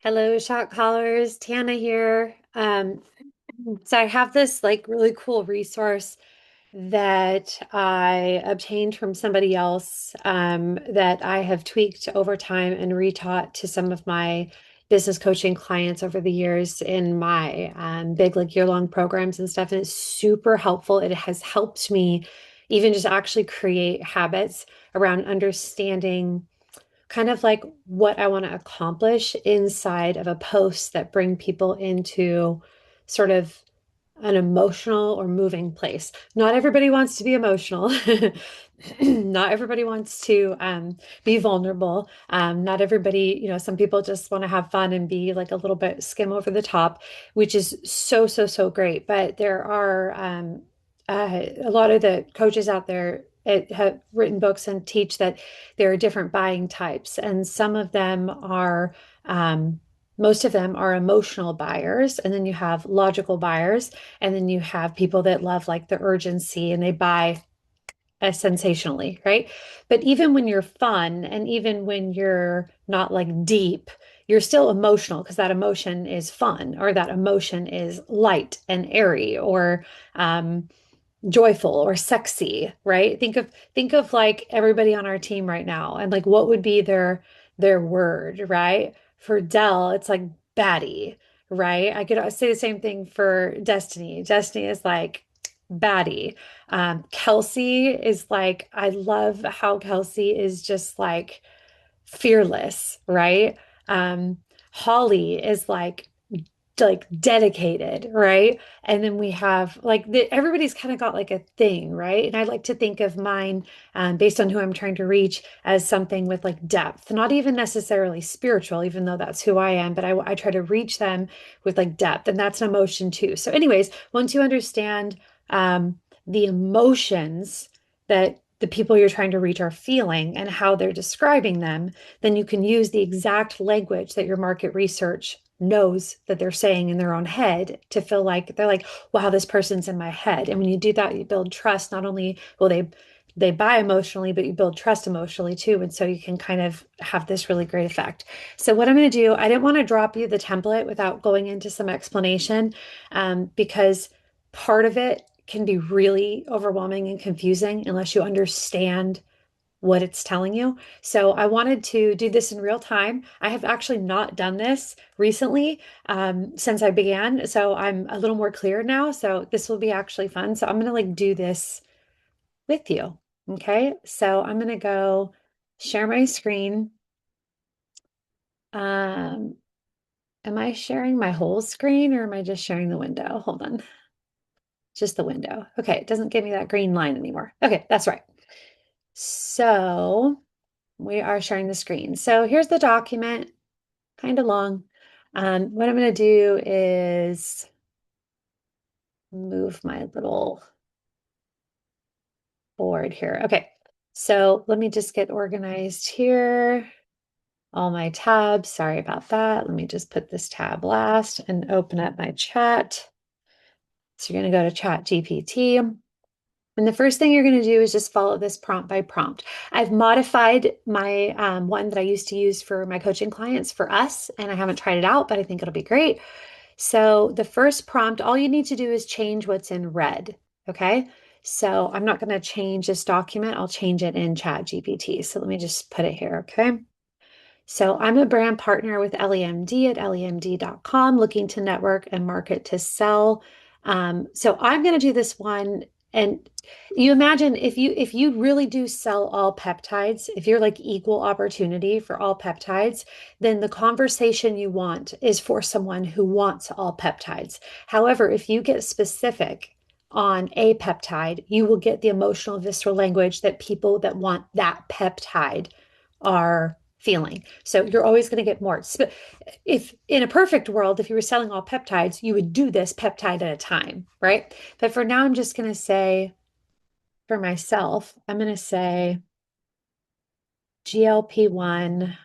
Hello, shot callers. Tana here. So I have this like really cool resource that I obtained from somebody else that I have tweaked over time and retaught to some of my business coaching clients over the years in my big like year-long programs and stuff. And it's super helpful. It has helped me even just actually create habits around understanding kind of like what I want to accomplish inside of a post that bring people into sort of an emotional or moving place. Not everybody wants to be emotional. Not everybody wants to be vulnerable. Not everybody, some people just want to have fun and be like a little bit skim over the top, which is so, so, so great. But there are a lot of the coaches out there have written books and teach that there are different buying types, and some of them are. Most of them are emotional buyers, and then you have logical buyers, and then you have people that love like the urgency and they buy sensationally, right? But even when you're fun and even when you're not like deep, you're still emotional because that emotion is fun or that emotion is light and airy or um, joyful or sexy, right? Think of like everybody on our team right now and like what would be their word, right? For Dell, it's like baddie, right? I could say the same thing for Destiny. Destiny is like baddie. Kelsey is like, I love how Kelsey is just fearless, right? Um, Holly is like dedicated, right? And then we have everybody's kind of got like a thing, right? And I like to think of mine based on who I'm trying to reach as something with like depth, not even necessarily spiritual, even though that's who I am, but I try to reach them with like depth, and that's an emotion too. So, anyways, once you understand the emotions that the people you're trying to reach are feeling and how they're describing them, then you can use the exact language that your market research knows that they're saying in their own head to feel like they're like, wow, this person's in my head. And when you do that, you build trust. Not only will they buy emotionally, but you build trust emotionally too. And so you can kind of have this really great effect. So what I'm going to do, I didn't want to drop you the template without going into some explanation, because part of it can be really overwhelming and confusing unless you understand what it's telling you. So I wanted to do this in real time. I have actually not done this recently since I began, so I'm a little more clear now. So this will be actually fun. So I'm gonna like do this with you. Okay, so I'm gonna go share my screen. Um, am I sharing my whole screen or am I just sharing the window? Hold on, just the window. Okay, it doesn't give me that green line anymore. Okay, that's right. So we are sharing the screen. So here's the document, kind of long. What I'm going to do is move my little board here. Okay, so let me just get organized here. All my tabs, sorry about that. Let me just put this tab last and open up my chat. So you're going to go to ChatGPT. And the first thing you're going to do is just follow this prompt by prompt. I've modified my one that I used to use for my coaching clients for us, and I haven't tried it out, but I think it'll be great. So the first prompt, all you need to do is change what's in red. Okay. So I'm not going to change this document. I'll change it in ChatGPT. So let me just put it here. Okay. So I'm a brand partner with LEMD at lemd.com, looking to network and market to sell. So I'm going to do this one. And you imagine if you really do sell all peptides, if you're like equal opportunity for all peptides, then the conversation you want is for someone who wants all peptides. However, if you get specific on a peptide, you will get the emotional visceral language that people that want that peptide are feeling. So you're always going to get more. If in a perfect world, if you were selling all peptides, you would do this peptide at a time, right? But for now, I'm just going to say for myself, I'm going to say GLP-1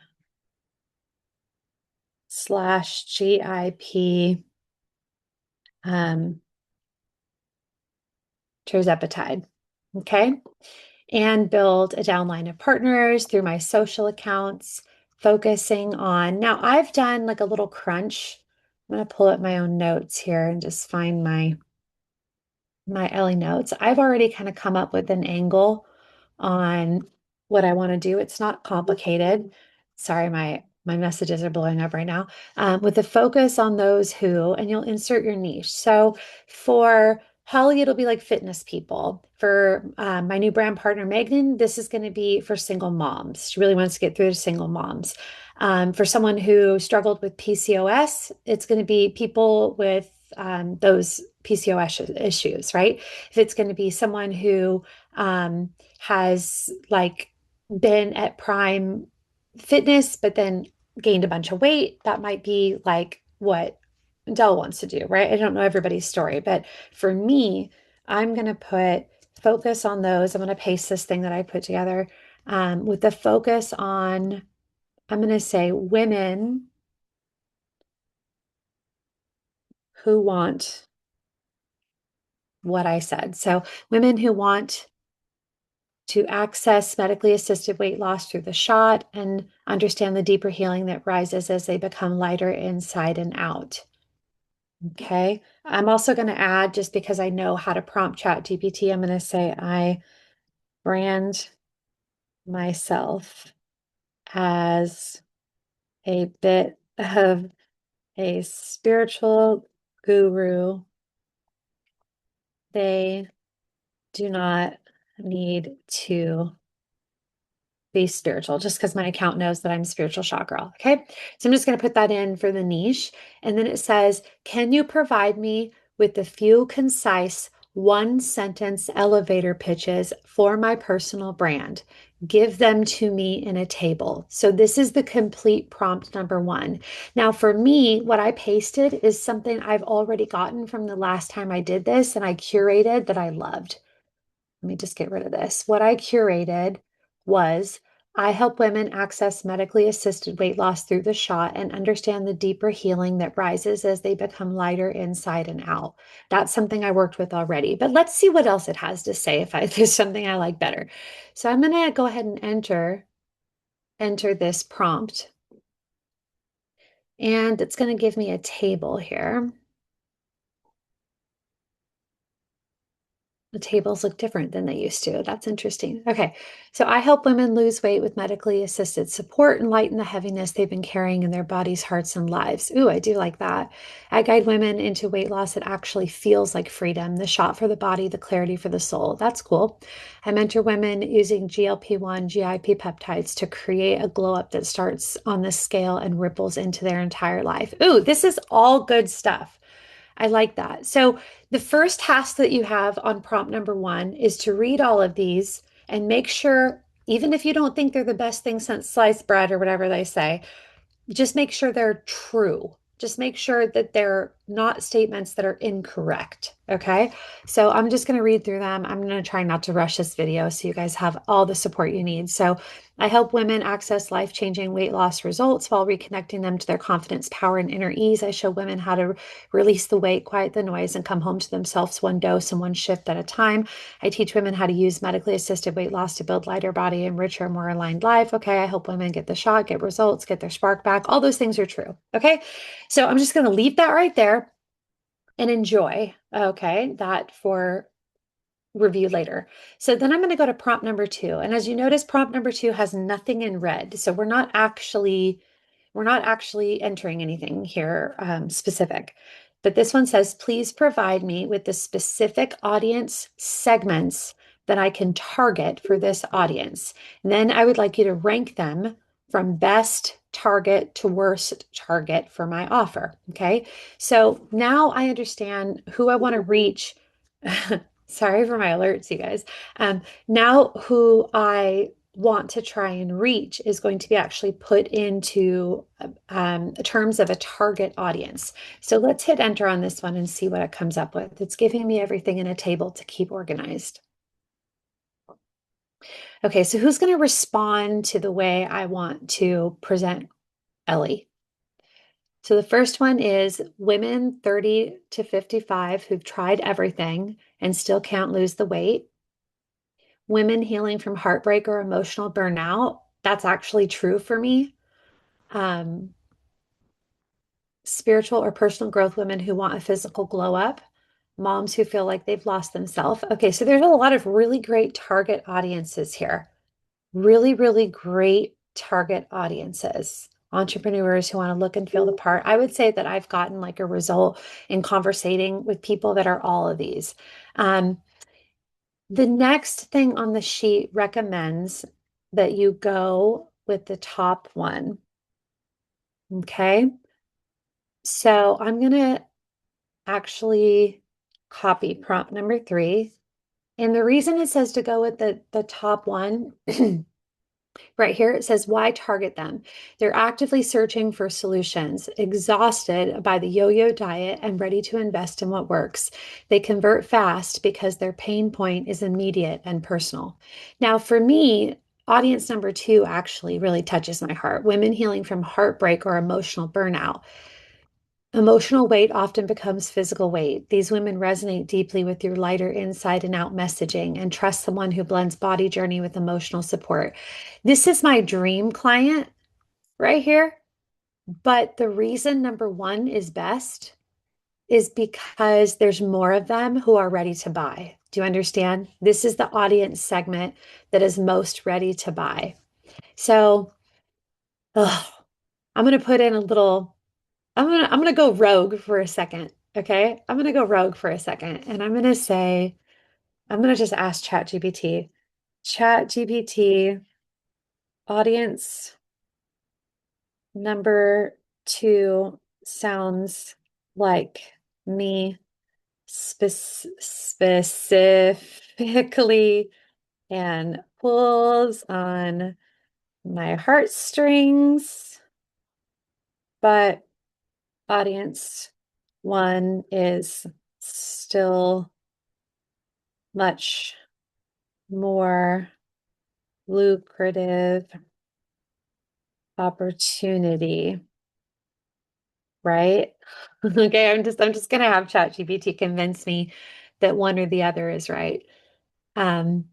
slash GIP um, tirzepatide. Okay. And build a downline of partners through my social accounts focusing on, now I've done like a little crunch. I'm going to pull up my own notes here and just find my Ellie notes. I've already kind of come up with an angle on what I want to do. It's not complicated. Sorry, my messages are blowing up right now. With the focus on those who, and you'll insert your niche. So for Holly, it'll be like fitness people. For my new brand partner, Megan, this is going to be for single moms. She really wants to get through to single moms. For someone who struggled with PCOS, it's going to be people with those PCOS issues, right? If it's going to be someone who has like been at prime fitness, but then gained a bunch of weight, that might be like what Dell wants to do, right? I don't know everybody's story, but for me, I'm going to put focus on those. I'm going to paste this thing that I put together with the focus on, I'm going to say women who want what I said. So women who want to access medically assisted weight loss through the shot and understand the deeper healing that rises as they become lighter inside and out. Okay. I'm also going to add, just because I know how to prompt ChatGPT, I'm going to say I brand myself as a bit of a spiritual guru. They do not need to be spiritual just because my account knows that I'm a spiritual shot girl. Okay. So I'm just going to put that in for the niche. And then it says, can you provide me with a few concise one sentence elevator pitches for my personal brand? Give them to me in a table. So this is the complete prompt number one. Now, for me, what I pasted is something I've already gotten from the last time I did this and I curated that I loved. Let me just get rid of this. What I curated was I help women access medically assisted weight loss through the shot and understand the deeper healing that rises as they become lighter inside and out. That's something I worked with already, but let's see what else it has to say if there's something I like better. So I'm going to go ahead and enter this prompt, and it's going to give me a table here. The tables look different than they used to. That's interesting. Okay, so I help women lose weight with medically assisted support and lighten the heaviness they've been carrying in their bodies, hearts, and lives. Ooh, I do like that. I guide women into weight loss that actually feels like freedom, the shot for the body, the clarity for the soul. That's cool. I mentor women using GLP-1, GIP peptides to create a glow up that starts on the scale and ripples into their entire life. Ooh, this is all good stuff. I like that. So the first task that you have on prompt number one is to read all of these and make sure, even if you don't think they're the best thing since sliced bread or whatever they say, just make sure they're true. Just make sure that they're not statements that are incorrect. Okay. So I'm just going to read through them. I'm going to try not to rush this video so you guys have all the support you need. So I help women access life-changing weight loss results while reconnecting them to their confidence, power, and inner ease. I show women how to release the weight, quiet the noise, and come home to themselves one dose and one shift at a time. I teach women how to use medically assisted weight loss to build lighter body and richer, more aligned life. Okay, I help women get the shot, get results, get their spark back. All those things are true. Okay, so I'm just going to leave that right there and enjoy. Okay, that for review later. So then I'm going to go to prompt number two. And as you notice, prompt number two has nothing in red. So we're not actually entering anything here specific. But this one says, please provide me with the specific audience segments that I can target for this audience. And then I would like you to rank them from best target to worst target for my offer. Okay. So now I understand who I want to reach. Sorry for my alerts, you guys. Now who I want to try and reach is going to be actually put into terms of a target audience. So let's hit enter on this one and see what it comes up with. It's giving me everything in a table to keep organized. Okay, so who's going to respond to the way I want to present Ellie? So the first one is women 30 to 55 who've tried everything and still can't lose the weight. Women healing from heartbreak or emotional burnout. That's actually true for me. Um, Spiritual or personal growth women who want a physical glow up, moms who feel like they've lost themselves. Okay, so there's a lot of really great target audiences here. Really, really great target audiences. Entrepreneurs who want to look and feel the part. I would say that I've gotten like a result in conversating with people that are all of these. Um, the next thing on the sheet recommends that you go with the top one. Okay. So I'm going to actually copy prompt number 3. And the reason it says to go with the top one, right here, it says, why target them? They're actively searching for solutions, exhausted by the yo-yo diet and ready to invest in what works. They convert fast because their pain point is immediate and personal. Now, for me, audience number 2 actually really touches my heart. Women healing from heartbreak or emotional burnout. Emotional weight often becomes physical weight. These women resonate deeply with your lighter inside and out messaging and trust someone who blends body journey with emotional support. This is my dream client right here. But the reason number 1 is best is because there's more of them who are ready to buy. Do you understand? This is the audience segment that is most ready to buy. So, ugh, I'm going to put in a little I'm gonna go rogue for a second. Okay. I'm gonna go rogue for a second. And I'm gonna say, I'm gonna just ask ChatGPT. ChatGPT, audience number 2 sounds like me specifically and pulls on my heartstrings, but audience 1 is still much more lucrative opportunity, right? Okay, I'm just gonna have ChatGPT convince me that one or the other is right. Um,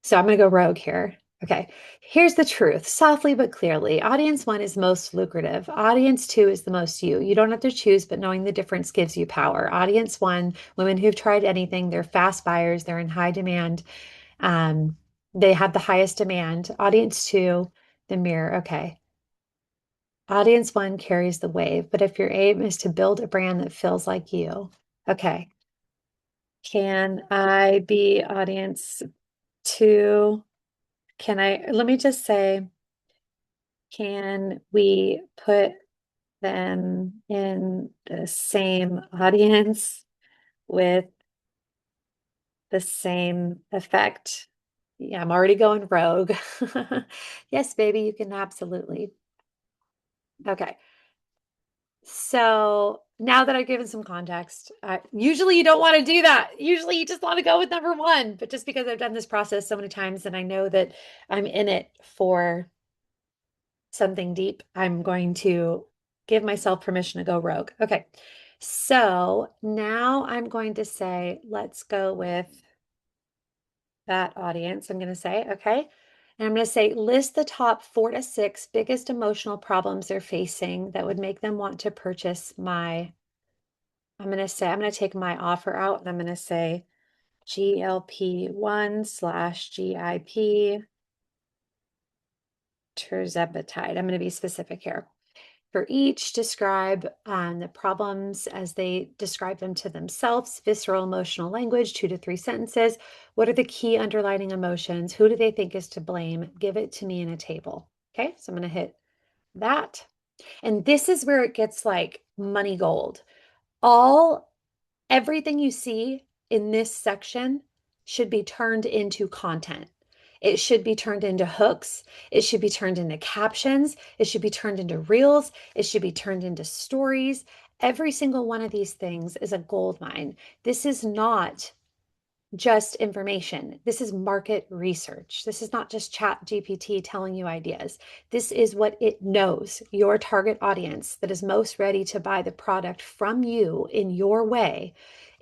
so I'm gonna go rogue here. Okay, here's the truth, softly but clearly. Audience 1 is most lucrative. Audience 2 is the most you. You don't have to choose, but knowing the difference gives you power. Audience 1, women who've tried anything, they're fast buyers, they're in high demand. Um, they have the highest demand. Audience 2, the mirror. Okay. Audience 1 carries the wave, but if your aim is to build a brand that feels like you, okay. Can I be audience 2? Let me just say, can we put them in the same audience with the same effect? Yeah, I'm already going rogue. Yes, baby, you can absolutely. Okay. So now that I've given some context, usually you don't want to do that. Usually you just want to go with number 1. But just because I've done this process so many times and I know that I'm in it for something deep, I'm going to give myself permission to go rogue. Okay. So now I'm going to say, let's go with that audience. I'm going to say, okay. And I'm going to say, list the top 4 to 6 biggest emotional problems they're facing that would make them want to purchase my. I'm going to say, I'm going to take my offer out and I'm going to say GLP-1/GIP tirzepatide. I'm going to be specific here. For each, describe the problems as they describe them to themselves, visceral emotional language, 2 to 3 sentences. What are the key underlying emotions? Who do they think is to blame? Give it to me in a table. Okay, so I'm going to hit that. And this is where it gets like money gold. All Everything you see in this section should be turned into content. It should be turned into hooks. It should be turned into captions. It should be turned into reels. It should be turned into stories. Every single one of these things is a gold mine. This is not just information. This is market research. This is not just ChatGPT telling you ideas. This is what it knows, your target audience that is most ready to buy the product from you in your way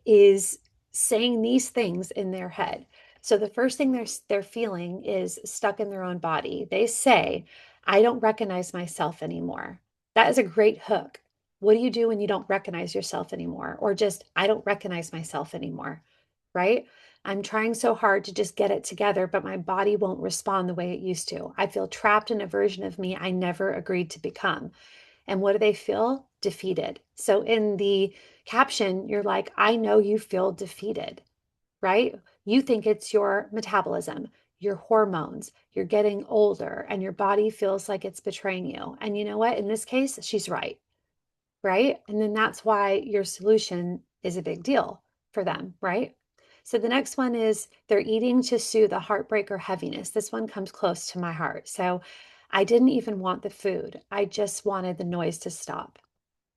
is saying these things in their head. So the first thing they're feeling is stuck in their own body. They say, I don't recognize myself anymore. That is a great hook. What do you do when you don't recognize yourself anymore? Or just, I don't recognize myself anymore, right? I'm trying so hard to just get it together, but my body won't respond the way it used to. I feel trapped in a version of me I never agreed to become. And what do they feel? Defeated. So in the caption, you're like, I know you feel defeated, right? You think it's your metabolism, your hormones, you're getting older, and your body feels like it's betraying you. And you know what? In this case, she's right, right? And then that's why your solution is a big deal for them, right? So the next one is they're eating to soothe the heartbreak or heaviness. This one comes close to my heart. So I didn't even want the food. I just wanted the noise to stop.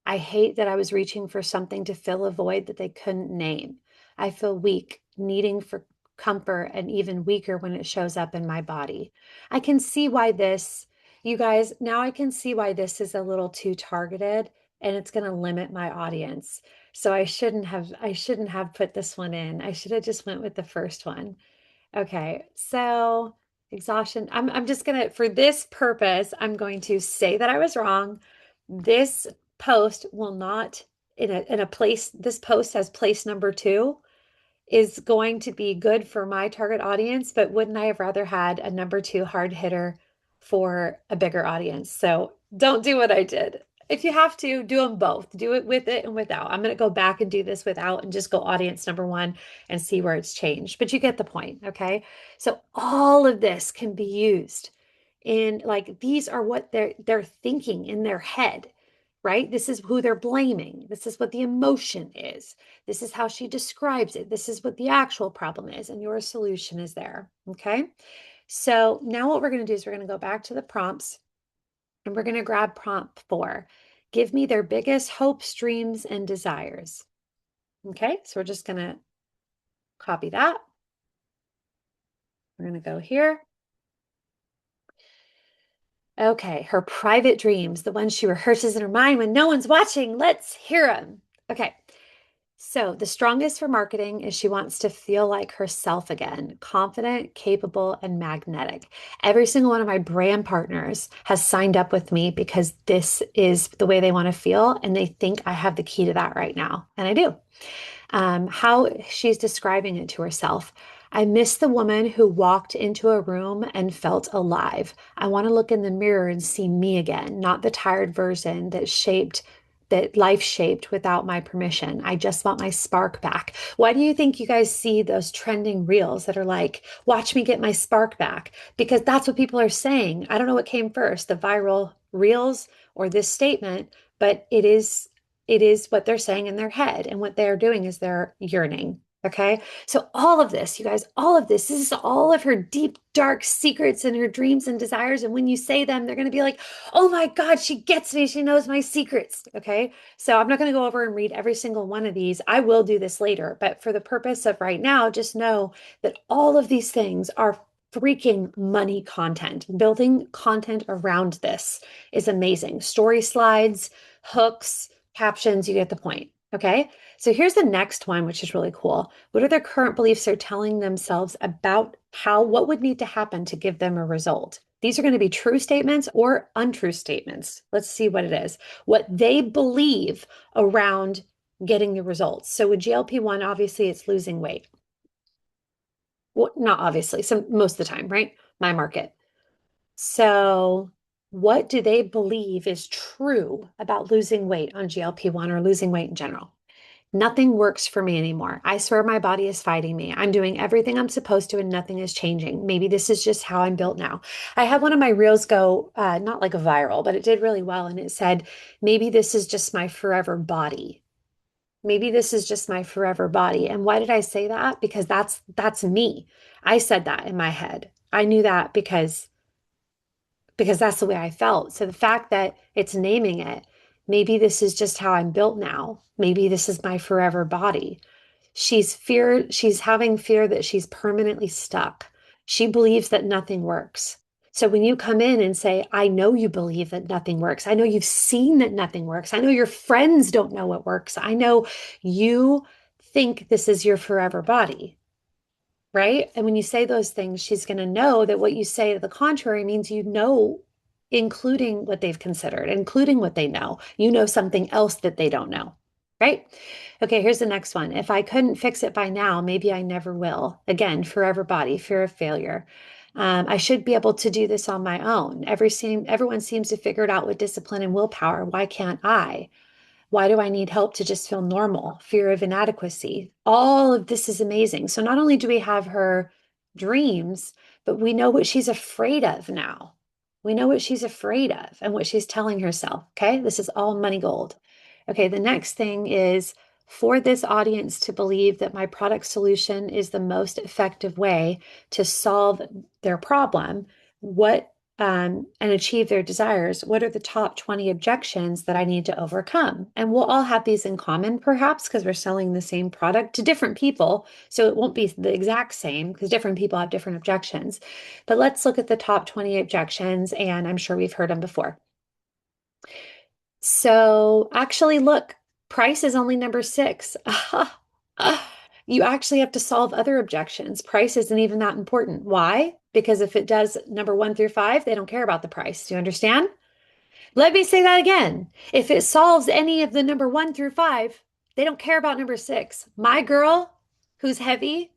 I hate that I was reaching for something to fill a void that they couldn't name. I feel weak, needing for comfort, and even weaker when it shows up in my body. I can see why this, you guys, now I can see why this is a little too targeted and it's going to limit my audience. So I shouldn't have put this one in. I should have just went with the first one. Okay, so exhaustion. I'm just gonna, for this purpose, I'm going to say that I was wrong. This post will not in a place, this post has place number two is going to be good for my target audience, but wouldn't I have rather had a number two hard hitter for a bigger audience? So don't do what I did. If you have to, do them both. Do it with it and without. I'm going to go back and do this without and just go audience number one and see where it's changed. But you get the point, okay? So all of this can be used in like these are what they're thinking in their head, right? This is who they're blaming. This is what the emotion is. This is how she describes it. This is what the actual problem is, and your solution is there. Okay. So now what we're going to do is we're going to go back to the prompts and we're going to grab prompt four. Give me their biggest hopes, dreams, and desires. Okay. So we're just going to copy that. We're going to go here. Okay. Her private dreams, the ones she rehearses in her mind when no one's watching. Let's hear them. Okay. So, the strongest for marketing is she wants to feel like herself again, confident, capable, and magnetic. Every single one of my brand partners has signed up with me because this is the way they want to feel. And they think I have the key to that right now. And I do. How she's describing it to herself. I miss the woman who walked into a room and felt alive. I want to look in the mirror and see me again, not the tired version that life shaped without my permission. I just want my spark back. Why do you think you guys see those trending reels that are like, watch me get my spark back? Because that's what people are saying. I don't know what came first, the viral reels or this statement, but it is what they're saying in their head. And what they're doing is they're yearning. Okay. So all of this, you guys, all of this is all of her deep, dark secrets and her dreams and desires. And when you say them, they're going to be like, oh my God, she gets me. She knows my secrets. Okay. So I'm not going to go over and read every single one of these. I will do this later. But for the purpose of right now, just know that all of these things are freaking money content. Building content around this is amazing. Story slides, hooks, captions, you get the point. Okay. So here's the next one, which is really cool. What are their current beliefs they're telling themselves about what would need to happen to give them a result? These are going to be true statements or untrue statements. Let's see what it is. What they believe around getting the results. So with GLP-1, obviously it's losing weight. Well, not obviously, so most of the time, right? My market. So, what do they believe is true about losing weight on GLP-1 or losing weight in general? Nothing works for me anymore. I swear my body is fighting me. I'm doing everything I'm supposed to and nothing is changing. Maybe this is just how I'm built now. I had one of my reels go, not like a viral, but it did really well. And it said, maybe this is just my forever body. Maybe this is just my forever body. And why did I say that? Because that's me. I said that in my head. I knew that because that's the way I felt. So the fact that it's naming it, maybe this is just how I'm built now. Maybe this is my forever body. She's having fear that she's permanently stuck. She believes that nothing works. So when you come in and say, I know you believe that nothing works. I know you've seen that nothing works. I know your friends don't know what works. I know you think this is your forever body, right? And when you say those things, she's going to know that what you say to the contrary means you know including what they've considered, including what they know. You know something else that they don't know, right? Okay, here's the next one. If I couldn't fix it by now, maybe I never will. Again, forever body, fear of failure. I should be able to do this on my own. Everyone seems to figure it out with discipline and willpower. Why can't I? Why do I need help to just feel normal? Fear of inadequacy. All of this is amazing. So not only do we have her dreams, but we know what she's afraid of now. We know what she's afraid of and what she's telling herself. Okay. This is all money gold. Okay. The next thing is for this audience to believe that my product solution is the most effective way to solve their problem. And achieve their desires, what are the top 20 objections that I need to overcome? And we'll all have these in common, perhaps, because we're selling the same product to different people. So it won't be the exact same because different people have different objections. But let's look at the top 20 objections, and I'm sure we've heard them before. So actually, look, price is only number six. You actually have to solve other objections. Price isn't even that important. Why? Because if it does number one through five, they don't care about the price. Do you understand? Let me say that again. If it solves any of the number one through five, they don't care about number six. My girl, who's heavy,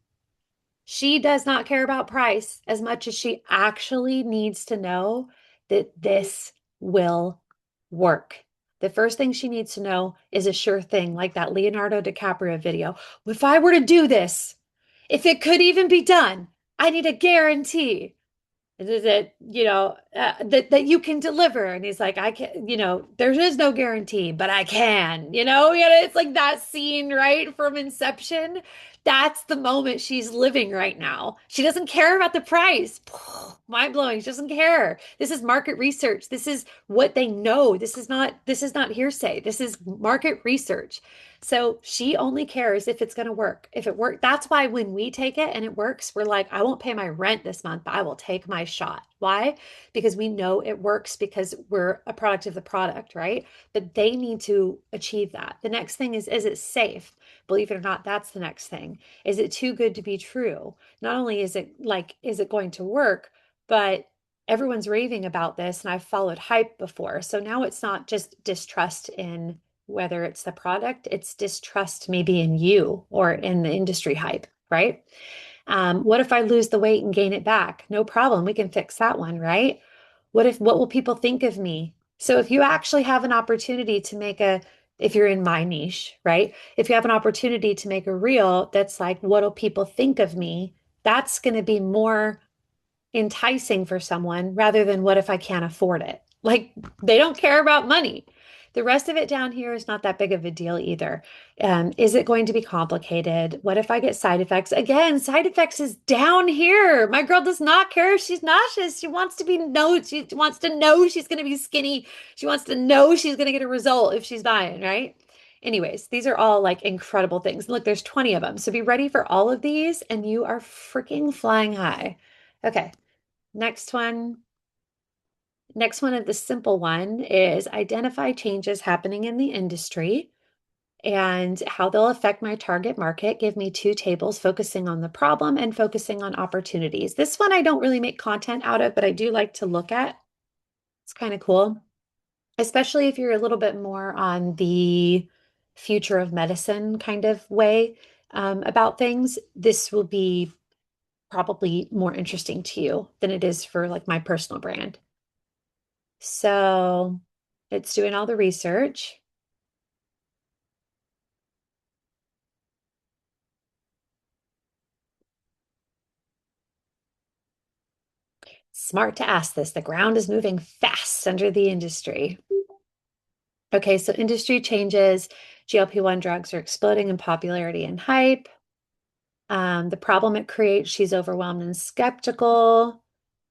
she does not care about price as much as she actually needs to know that this will work. The first thing she needs to know is a sure thing, like that Leonardo DiCaprio video. If I were to do this, if it could even be done, I need a guarantee that that you can deliver. And he's like, I can, there is no guarantee, but I can. It's like that scene, right, from Inception. That's the moment she's living right now. She doesn't care about the price. Mind blowing. She doesn't care. This is market research. This is what they know. This is not hearsay. This is market research. So she only cares if it's going to work. If it works, that's why when we take it and it works, we're like, I won't pay my rent this month, but I will take my shot. Why? Because we know it works because we're a product of the product, right? But they need to achieve that. The next thing is it safe? Believe it or not, that's the next thing. Is it too good to be true? Not only is it going to work, but everyone's raving about this and I've followed hype before. So now it's not just distrust in whether it's the product, it's distrust maybe in you or in the industry hype, right? What if I lose the weight and gain it back? No problem. We can fix that one, right? What will people think of me? So if you actually have an opportunity to if you're in my niche, right? If you have an opportunity to make a reel that's like, what will people think of me? That's going to be more enticing for someone rather than what if I can't afford it? Like they don't care about money. The rest of it down here is not that big of a deal either. Is it going to be complicated? What if I get side effects? Again, side effects is down here. My girl does not care if she's nauseous. She wants to she wants to know she's going to be skinny. She wants to know she's going to get a result if she's buying, right? Anyways, these are all like incredible things. Look, there's 20 of them. So be ready for all of these and you are freaking flying high. Okay. Next one. Next one of the simple one is identify changes happening in the industry and how they'll affect my target market. Give me two tables focusing on the problem and focusing on opportunities. This one I don't really make content out of, but I do like to look at. It's kind of cool, especially if you're a little bit more on the future of medicine kind of way about things. This will be probably more interesting to you than it is for like my personal brand. So it's doing all the research. Smart to ask this. The ground is moving fast under the industry. Okay, so industry changes. GLP-1 drugs are exploding in popularity and hype. The problem it creates, she's overwhelmed and skeptical.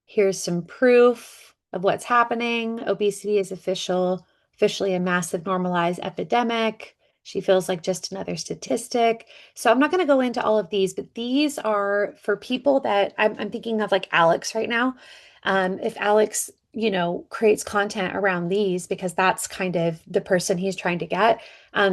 Here's some proof of what's happening. Obesity is officially a massive normalized epidemic. She feels like just another statistic. So I'm not going to go into all of these, but these are for people that I'm thinking of like Alex right now. If Alex, creates content around these, because that's kind of the person he's trying to get.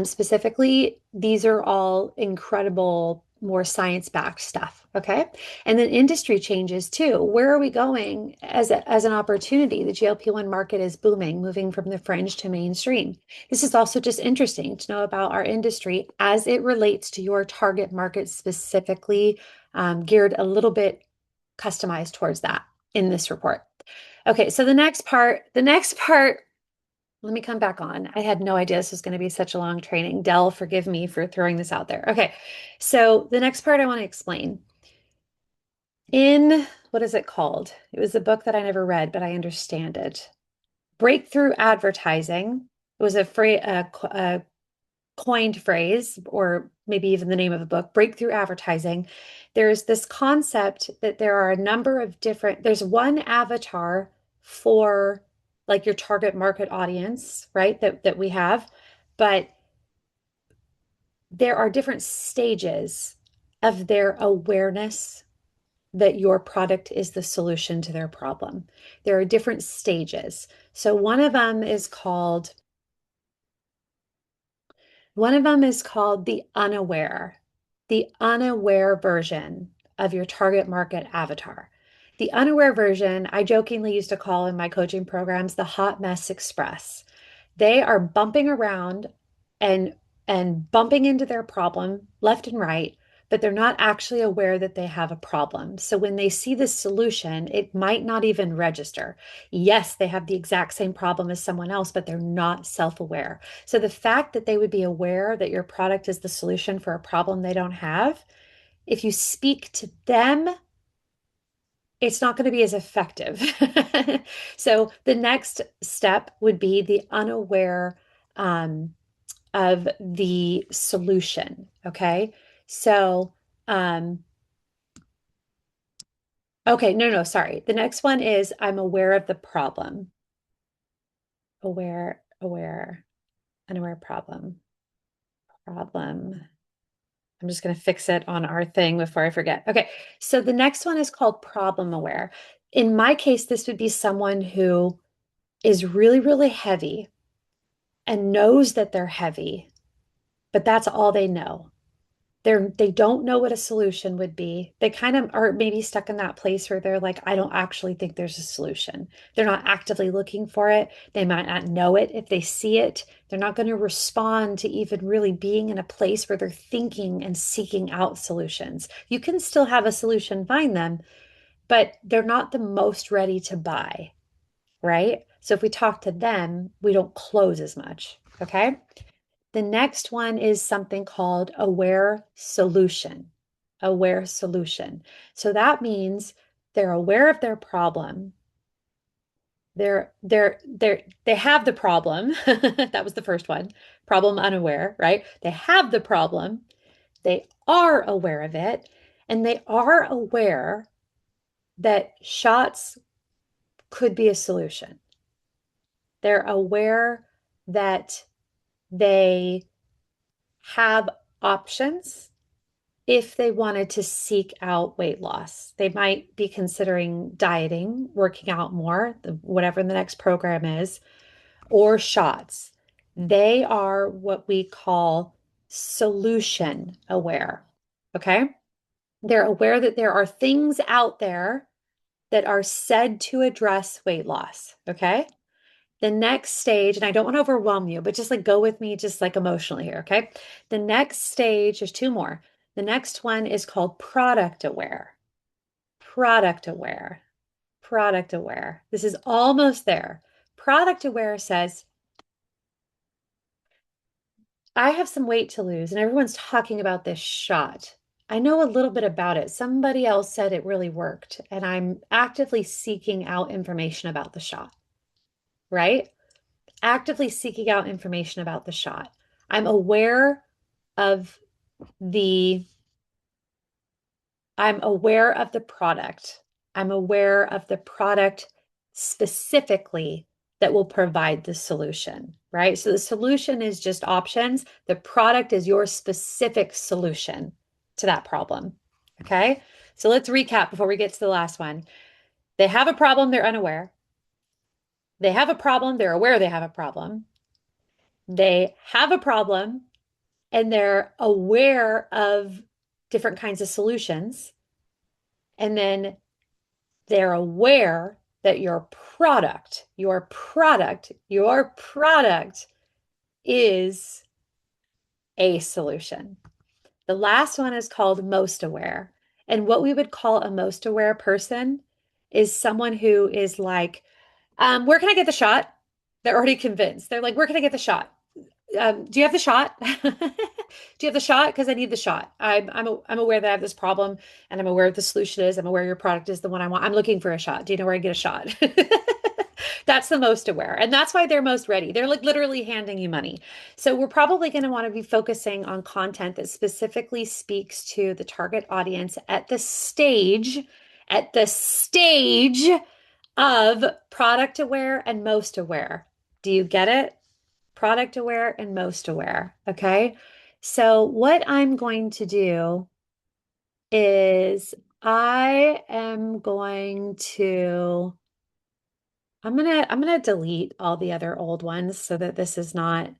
Specifically, these are all incredible, more science-backed stuff. Okay. And then industry changes too. Where are we going as an opportunity? The GLP-1 market is booming, moving from the fringe to mainstream. This is also just interesting to know about our industry as it relates to your target market specifically, geared a little bit customized towards that in this report. Okay, so the next part, let me come back on. I had no idea this was going to be such a long training. Dell, forgive me for throwing this out there. Okay, so the next part I want to explain in what is it called? It was a book that I never read, but I understand it. Breakthrough advertising. It was a coined phrase, or maybe even the name of the book, breakthrough advertising. There's this concept that there are a number of there's one avatar for like your target market audience, right? That we have, but there are different stages of their awareness that your product is the solution to their problem. There are different stages. So one of them is called the unaware version of your target market avatar. The unaware version, I jokingly used to call in my coaching programs the hot mess express. They are bumping around and bumping into their problem left and right, but they're not actually aware that they have a problem. So when they see the solution, it might not even register. Yes, they have the exact same problem as someone else, but they're not self-aware. So the fact that they would be aware that your product is the solution for a problem they don't have, if you speak to them, it's not going to be as effective. So the next step would be the unaware um, of the solution. Okay. So, um, okay, no, sorry. The next one is I'm aware of the problem. Aware, unaware problem. I'm just going to fix it on our thing before I forget. Okay. So the next one is called problem aware. In my case, this would be someone who is really, really heavy and knows that they're heavy, but that's all they know. They don't know what a solution would be. They kind of are maybe stuck in that place where they're like, I don't actually think there's a solution. They're not actively looking for it. They might not know it. If they see it, they're not going to respond to even really being in a place where they're thinking and seeking out solutions. You can still have a solution, find them, but they're not the most ready to buy, right? So if we talk to them, we don't close as much. Okay. The next one is something called aware solution. Aware solution. So that means they're aware of their problem. They have the problem. That was the first one. Problem unaware, right? They have the problem. They are aware of it, and they are aware that shots could be a solution. They're aware that they have options if they wanted to seek out weight loss. They might be considering dieting, working out more, whatever the next program is, or shots. They are what we call solution aware. Okay. They're aware that there are things out there that are said to address weight loss. Okay. The next stage, and I don't want to overwhelm you, but just like go with me, just like emotionally here, okay? The next stage, there's two more. The next one is called product aware. Product aware. Product aware. This is almost there. Product aware says, I have some weight to lose, and everyone's talking about this shot. I know a little bit about it. Somebody else said it really worked, and I'm actively seeking out information about the shot, right? Actively seeking out information about the shot. I'm aware of the I'm aware of the product. I'm aware of the product specifically that will provide the solution, right? So the solution is just options. The product is your specific solution to that problem. Okay? So let's recap before we get to the last one. They have a problem, they're unaware. They have a problem, they're aware they have a problem. They have a problem and they're aware of different kinds of solutions. And then they're aware that your product is a solution. The last one is called most aware. And what we would call a most aware person is someone who is like, where can I get the shot? They're already convinced. They're like, where can I get the shot? Do you have the shot? Do you have the shot? Because I need the shot. I'm aware that I have this problem and I'm aware of the solution is. I'm aware your product is the one I want. I'm looking for a shot. Do you know where I get a shot? That's the most aware. And that's why they're most ready. They're like literally handing you money. So we're probably going to want to be focusing on content that specifically speaks to the target audience at the stage of product aware and most aware. Do you get it? Product aware and most aware. Okay. So what I'm going to do is I am going to I'm gonna delete all the other old ones so that this is not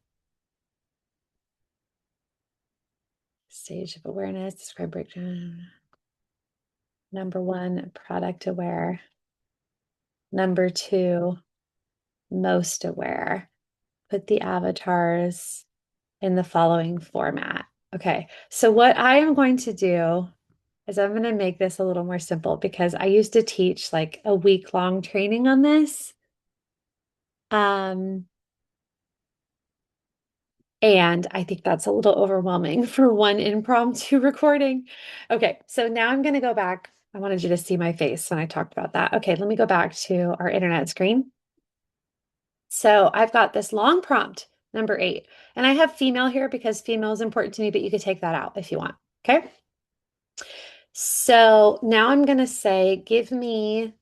stage of awareness, describe breakdown. Number one, product aware. Number two, most aware. Put the avatars in the following format. Okay, so what I am going to do is I'm going to make this a little more simple because I used to teach like a week-long training on this. Um, and I think that's a little overwhelming for one impromptu recording. Okay, so now I'm going to go back. I wanted you to see my face when I talked about that. Okay, let me go back to our internet screen. So I've got this long prompt, number 8, and I have female here because female is important to me, but you could take that out if you want. Okay. So now I'm going to say, give me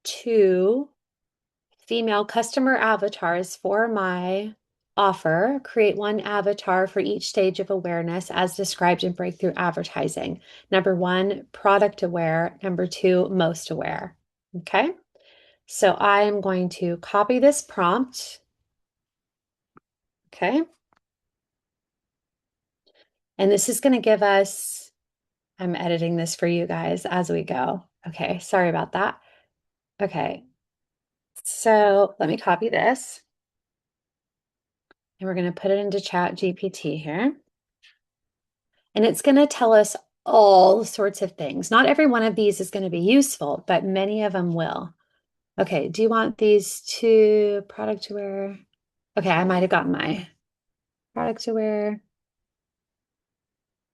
2 female customer avatars for my offer. Create 1 avatar for each stage of awareness as described in breakthrough advertising. Number 1, product aware. Number 2, most aware. Okay. So I am going to copy this prompt. Okay. And this is going to give us, I'm editing this for you guys as we go. Okay. Sorry about that. Okay. So let me copy this. And we're going to put it into ChatGPT here. And it's going to tell us all sorts of things. Not every one of these is going to be useful, but many of them will. Okay, do you want these 2 product aware? Okay, I might have gotten my product aware.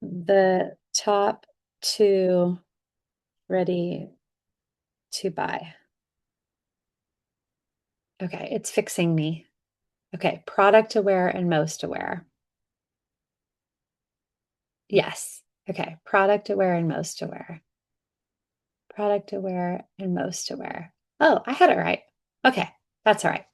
The top 2 ready to buy. Okay, it's fixing me. Okay, product aware and most aware. Yes. Okay, product aware and most aware. Product aware and most aware. Oh, I had it right. Okay, that's all right.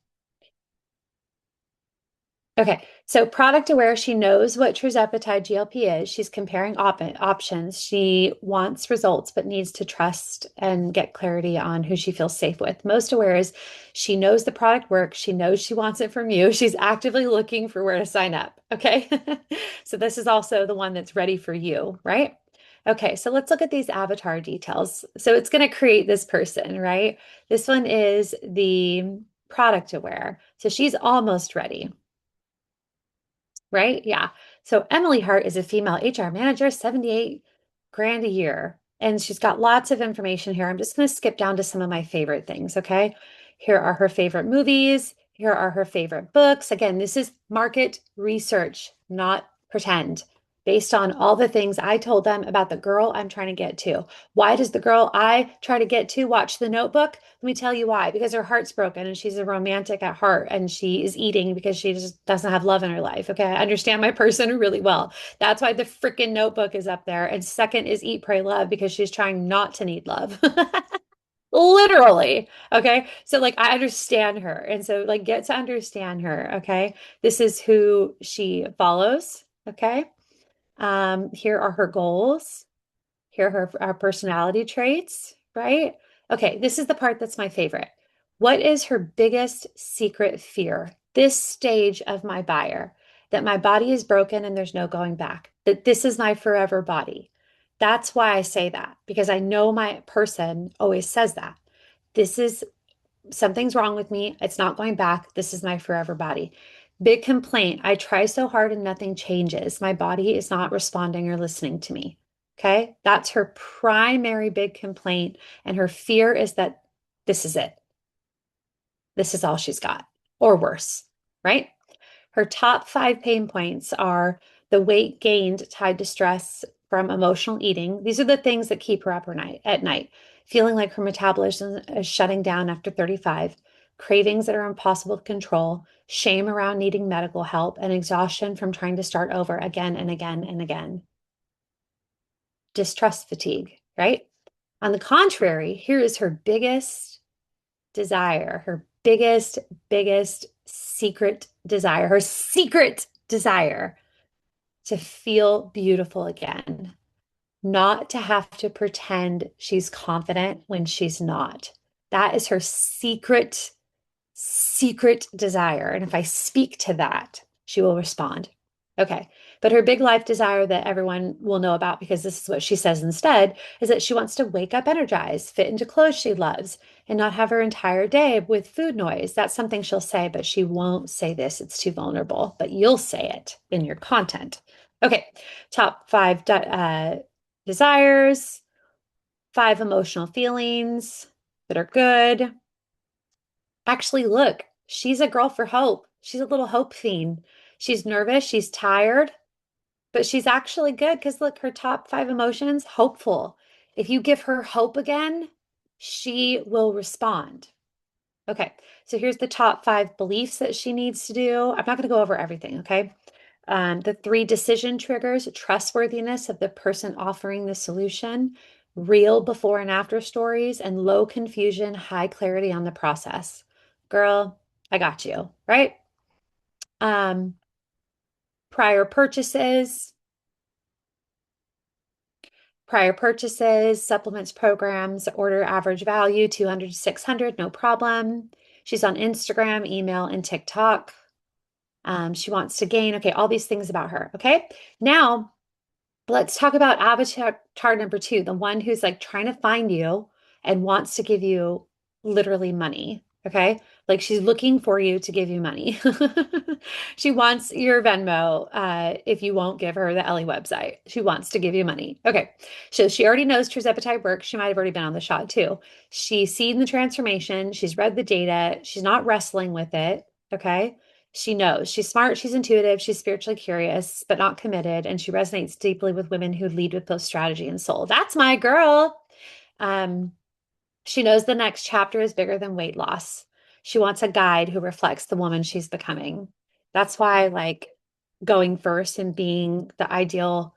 Okay, so product aware, she knows what tirzepatide GLP is. She's comparing options. She wants results, but needs to trust and get clarity on who she feels safe with. Most aware is she knows the product works. She knows she wants it from you. She's actively looking for where to sign up. Okay, so this is also the one that's ready for you, right? Okay, so let's look at these avatar details. So it's going to create this person, right? This one is the product aware. So she's almost ready, right? Yeah. So Emily Hart is a female HR manager, 78 grand a year. And she's got lots of information here. I'm just going to skip down to some of my favorite things. Okay. Here are her favorite movies. Here are her favorite books. Again, this is market research, not pretend, based on all the things I told them about the girl I'm trying to get to. Why does the girl I try to get to watch The Notebook? Let me tell you why. Because her heart's broken and she's a romantic at heart and she is eating because she just doesn't have love in her life. Okay. I understand my person really well. That's why the freaking Notebook is up there. And second is Eat, Pray, Love because she's trying not to need love. Literally. Okay. So like I understand her. And so like get to understand her. Okay. This is who she follows. Okay. Here are her goals. Here are her personality traits, right? Okay, this is the part that's my favorite. What is her biggest secret fear? This stage of my buyer, that my body is broken and there's no going back, that this is my forever body. That's why I say that, because I know my person always says that. This is something's wrong with me. It's not going back. This is my forever body. Big complaint. I try so hard and nothing changes. My body is not responding or listening to me. Okay. That's her primary big complaint. And her fear is that this is it. This is all she's got, or worse, right? Her top five pain points are the weight gained tied to stress from emotional eating. These are the things that keep her up at night. Feeling like her metabolism is shutting down after 35, cravings that are impossible to control, shame around needing medical help, and exhaustion from trying to start over again and again and again. Distrust fatigue, right? On the contrary, here is her biggest desire, her biggest secret desire, her secret desire to feel beautiful again, not to have to pretend she's confident when she's not. That is her secret desire. And if I speak to that, she will respond. Okay. But her big life desire that everyone will know about, because this is what she says instead, is that she wants to wake up energized, fit into clothes she loves, and not have her entire day with food noise. That's something she'll say, but she won't say this. It's too vulnerable, but you'll say it in your content. Okay. Top five desires, five emotional feelings that are good. Actually, look, she's a girl for hope. She's a little hope fiend. She's nervous, she's tired, but she's actually good because look, her top five emotions, hopeful. If you give her hope again, she will respond. Okay, so here's the top five beliefs that she needs to do. I'm not going to go over everything, okay? The three decision triggers: trustworthiness of the person offering the solution, real before and after stories, and low confusion, high clarity on the process. Girl, I got you, right? Um, prior purchases, supplements programs, order average value 200 to 600, no problem. She's on Instagram, email, and TikTok. She wants to gain, okay, all these things about her. Okay. Now, let's talk about avatar number two, the one who's like trying to find you and wants to give you literally money. Okay. Like she's looking for you to give you money. She wants your Venmo if you won't give her the Ellie website. She wants to give you money. Okay. So she already knows tirzepatide works. She might have already been on the shot too. She's seen the transformation. She's read the data. She's not wrestling with it. Okay. She knows she's smart, she's intuitive, she's spiritually curious, but not committed. And she resonates deeply with women who lead with both strategy and soul. That's my girl. Um, she knows the next chapter is bigger than weight loss. She wants a guide who reflects the woman she's becoming. That's why, like, going first and being the ideal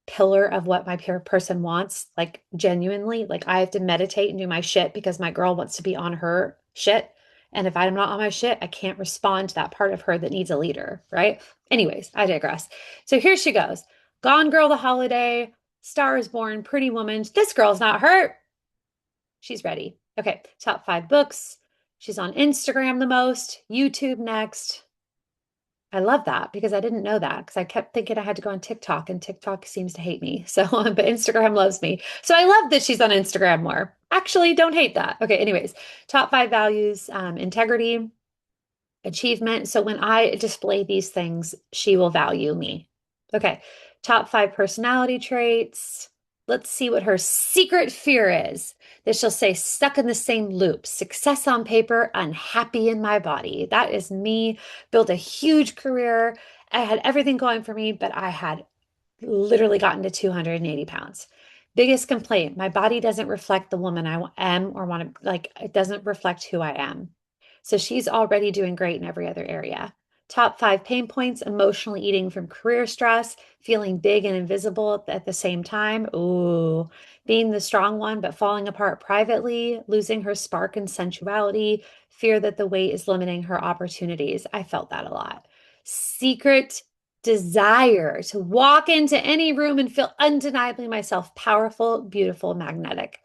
pillar of what my peer person wants, like genuinely, like I have to meditate and do my shit because my girl wants to be on her shit. And if I'm not on my shit, I can't respond to that part of her that needs a leader, right? Anyways, I digress. So here she goes. Gone Girl the Holiday, Star is Born, Pretty Woman. This girl's not hurt. She's ready. Okay, top five books. She's on Instagram the most, YouTube next. I love that because I didn't know that because I kept thinking I had to go on TikTok and TikTok seems to hate me. So, but Instagram loves me. So I love that she's on Instagram more. Actually, don't hate that. Okay, anyways, top five values, integrity, achievement. So when I display these things, she will value me. Okay, top five personality traits. Let's see what her secret fear is. That she'll say, stuck in the same loop, success on paper, unhappy in my body. That is me. Built a huge career. I had everything going for me, but I had literally gotten to 280 pounds. Biggest complaint, my body doesn't reflect the woman I am or want to, like, it doesn't reflect who I am. So she's already doing great in every other area. Top five pain points: emotionally eating from career stress, feeling big and invisible at the same time. Ooh, being the strong one, but falling apart privately, losing her spark and sensuality, fear that the weight is limiting her opportunities. I felt that a lot. Secret desire to walk into any room and feel undeniably myself, powerful, beautiful, magnetic,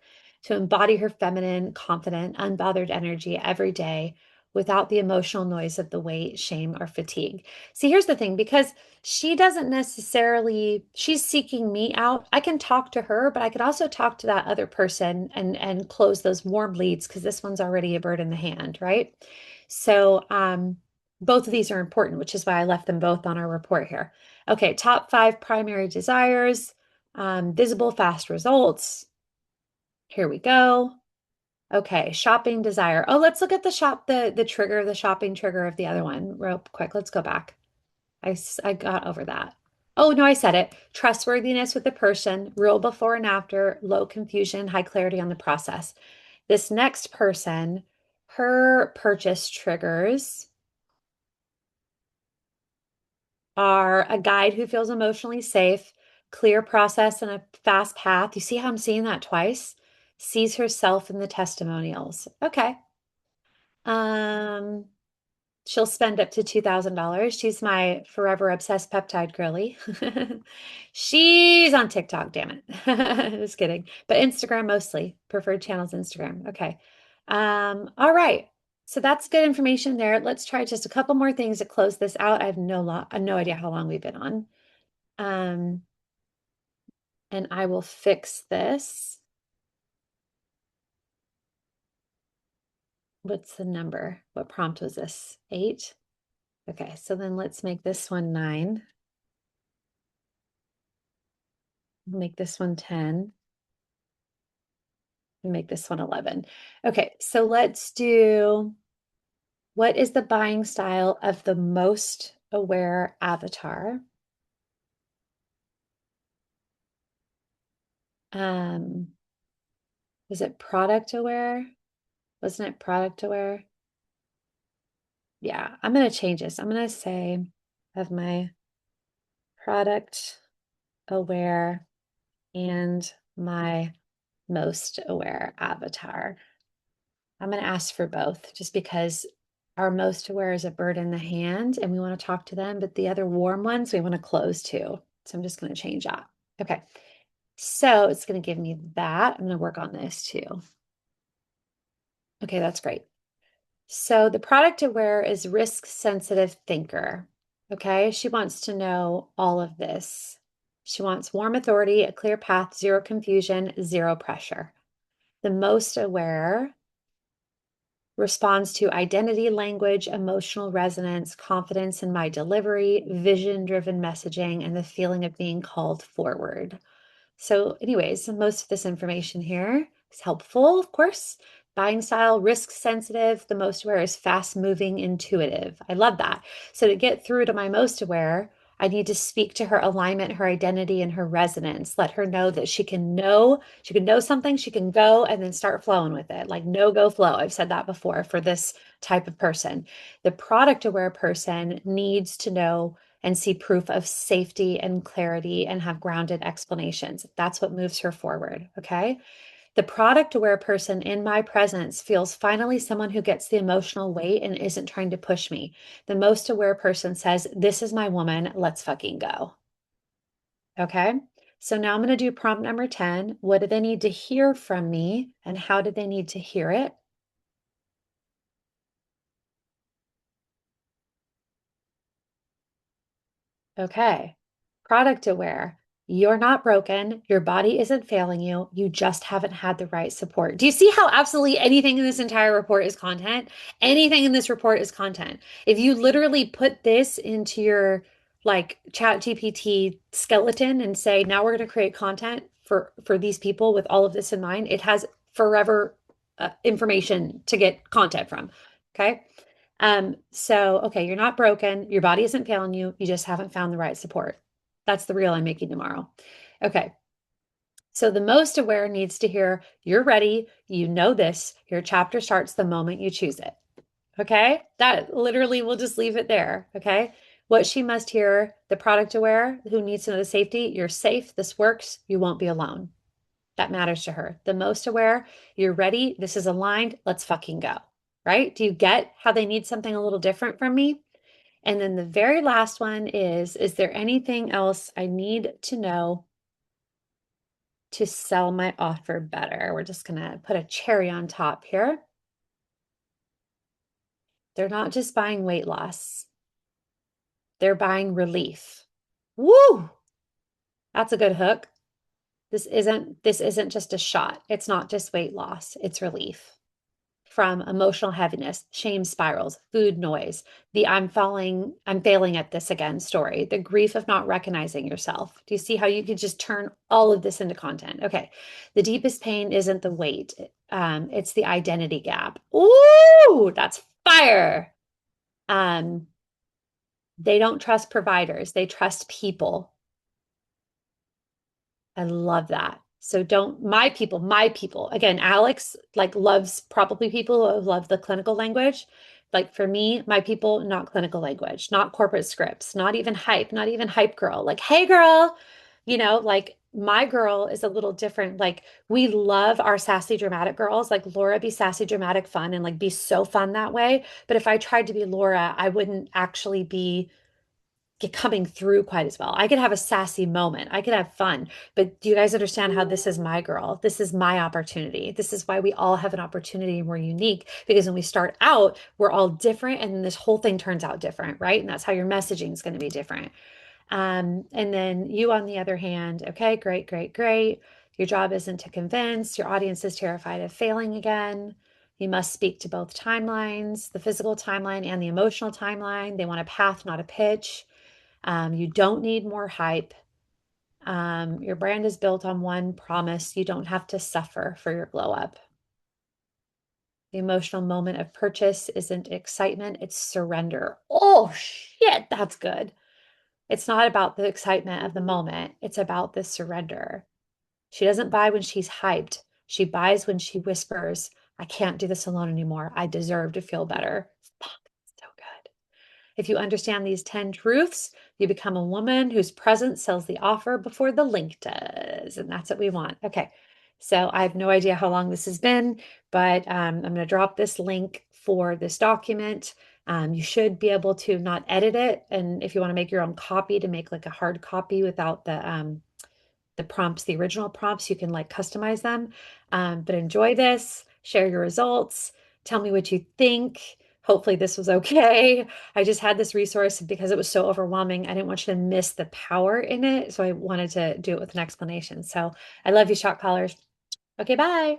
to embody her feminine, confident, unbothered energy every day, without the emotional noise of the weight, shame, or fatigue. See, here's the thing, because she doesn't necessarily, she's seeking me out. I can talk to her, but I could also talk to that other person and close those warm leads because this one's already a bird in the hand, right? So, both of these are important, which is why I left them both on our report here. Okay, top 5 primary desires, visible fast results. Here we go. Okay, shopping desire. Oh, let's look at the trigger, the shopping trigger of the other one real quick. Let's go back. I got over that. Oh, no, I said it. Trustworthiness with the person, real before and after, low confusion, high clarity on the process. This next person, her purchase triggers are a guide who feels emotionally safe, clear process, and a fast path. You see how I'm seeing that twice? Sees herself in the testimonials. Okay. Um, she'll spend up to $2,000. She's my forever obsessed peptide girly. She's on TikTok, damn it. Just kidding. But Instagram mostly. Preferred channels Instagram. Okay. All right. So that's good information there. Let's try just a couple more things to close this out. I have no idea how long we've been on. Um, and I will fix this. What's the number? What prompt was this? 8? Okay, so then let's make this one 9. Make this one 10. And make this one 11. Okay, so let's do, what is the buying style of the most aware avatar? Um, was it product aware? Wasn't it product aware? Yeah, I'm going to change this. I'm going to say of my product aware and my most aware avatar. I'm going to ask for both just because our most aware is a bird in the hand and we want to talk to them, but the other warm ones we want to close too. So I'm just going to change that. Okay. So it's going to give me that. I'm going to work on this too. Okay, that's great. So the product aware is risk sensitive thinker. Okay, she wants to know all of this. She wants warm authority, a clear path, zero confusion, zero pressure. The most aware responds to identity language, emotional resonance, confidence in my delivery, vision driven messaging, and the feeling of being called forward. So, anyways, most of this information here is helpful, of course. Buying style, risk sensitive. The most aware is fast moving, intuitive. I love that. So, to get through to my most aware, I need to speak to her alignment, her identity, and her resonance. Let her know that she can know something, she can go and then start flowing with it. Like no go flow. I've said that before for this type of person. The product aware person needs to know and see proof of safety and clarity and have grounded explanations. That's what moves her forward. Okay. The product aware person in my presence feels finally someone who gets the emotional weight and isn't trying to push me. The most aware person says, this is my woman. Let's fucking go. Okay. So now I'm going to do prompt number 10. What do they need to hear from me and how do they need to hear it? Okay. Product aware. You're not broken. Your body isn't failing you. You just haven't had the right support. Do you see how absolutely anything in this entire report is content? Anything in this report is content. If you literally put this into your like ChatGPT skeleton and say, now we're going to create content for these people with all of this in mind, it has forever information to get content from. Okay. So, okay, you're not broken. Your body isn't failing you. You just haven't found the right support. That's the reel I'm making tomorrow. Okay. So the most aware needs to hear, you're ready. You know this. Your chapter starts the moment you choose it. Okay. That literally will just leave it there. Okay. What she must hear, the product aware who needs to know the safety, you're safe. This works. You won't be alone. That matters to her. The most aware, you're ready. This is aligned. Let's fucking go. Right? Do you get how they need something a little different from me? And then the very last one is there anything else I need to know to sell my offer better? We're just going to put a cherry on top here. They're not just buying weight loss, they're buying relief. Woo! That's a good hook. This isn't just a shot. It's not just weight loss, it's relief from emotional heaviness, shame spirals, food noise, the I'm failing at this again story, the grief of not recognizing yourself. Do you see how you could just turn all of this into content? Okay. The deepest pain isn't the weight. It's the identity gap. Ooh, that's fire. Um, they don't trust providers, they trust people. I love that. So don't my people. Again, Alex like loves probably people who love the clinical language. Like for me, my people, not clinical language, not corporate scripts, not even hype, not even hype girl. Like, hey girl, like my girl is a little different. Like we love our sassy dramatic girls. Like Laura be sassy dramatic fun and like be so fun that way. But if I tried to be Laura, I wouldn't actually be coming through quite as well. I could have a sassy moment. I could have fun. But do you guys understand how this is my girl? This is my opportunity. This is why we all have an opportunity and we're unique because when we start out, we're all different and this whole thing turns out different, right? And that's how your messaging is going to be different. And then you, on the other hand, okay, great, great, great. Your job isn't to convince. Your audience is terrified of failing again. You must speak to both timelines, the physical timeline and the emotional timeline. They want a path, not a pitch. You don't need more hype. Your brand is built on one promise. You don't have to suffer for your glow up. The emotional moment of purchase isn't excitement, it's surrender. Oh, shit, that's good. It's not about the excitement of the moment, it's about the surrender. She doesn't buy when she's hyped. She buys when she whispers, I can't do this alone anymore. I deserve to feel better. Fuck, so good. If you understand these 10 truths, you become a woman whose presence sells the offer before the link does. And that's what we want. Okay. So I have no idea how long this has been, but I'm going to drop this link for this document. You should be able to not edit it. And if you want to make your own copy to make like a hard copy without the prompts, the original prompts, you can like customize them. But enjoy this, share your results, tell me what you think. Hopefully this was okay. I just had this resource because it was so overwhelming. I didn't want you to miss the power in it. So I wanted to do it with an explanation. So I love you, shot callers. Okay, bye.